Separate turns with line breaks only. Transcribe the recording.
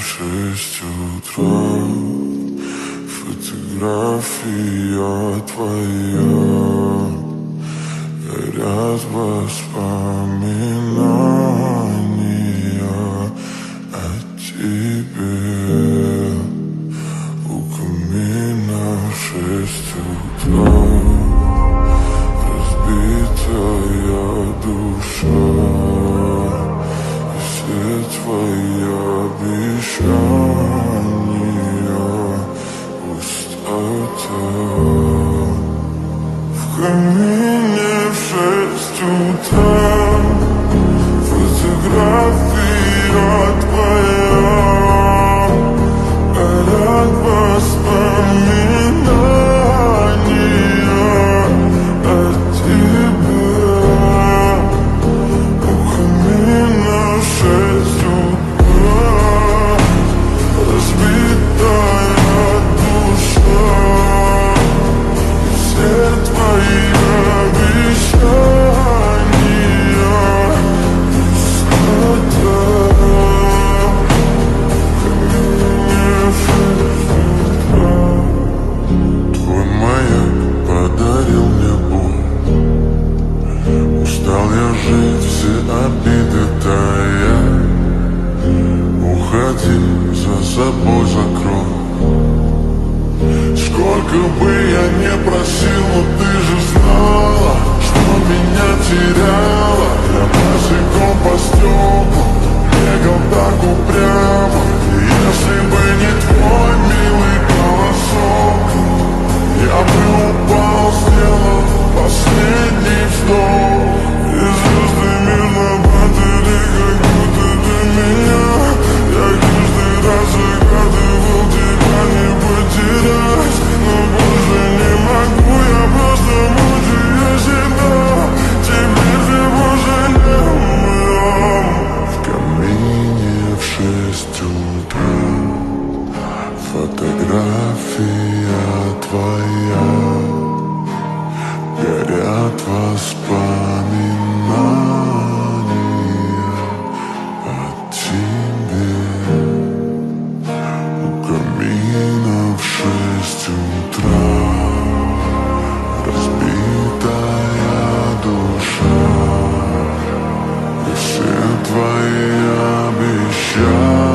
6 утра, фотография твоя, горят воспоминания о тебе. У камина 6 утра, разбитая душа, и все твои обещания пустота. В камине в 6 утра, фотография твоя, горят воспоминания о тебе. У камина 6 утра, разбитая душа, все твои обещания пустота. В камине 6 утра. Твой маяк подарил мне боль. Устал я жить, все обиды тая. Уходи, за собой закрой. Сколько бы я не просил, но ты же знала, что меня теряла. Я босиком по стеклам бегал так упрямо. И если бы не твой милый голосок, я бы упал, сделал последний вздох. И звезды мирно падали, как будто для меня. Я каждый раз загадывал тебя не потерять, но больше не могу, я просто мучаю себя. Теперь ты больше не моя. В камине в 6 утра, фотография твоя, горят воспоминания о тебе. У камина в 6 утра, разбитая душа, и все твои обещания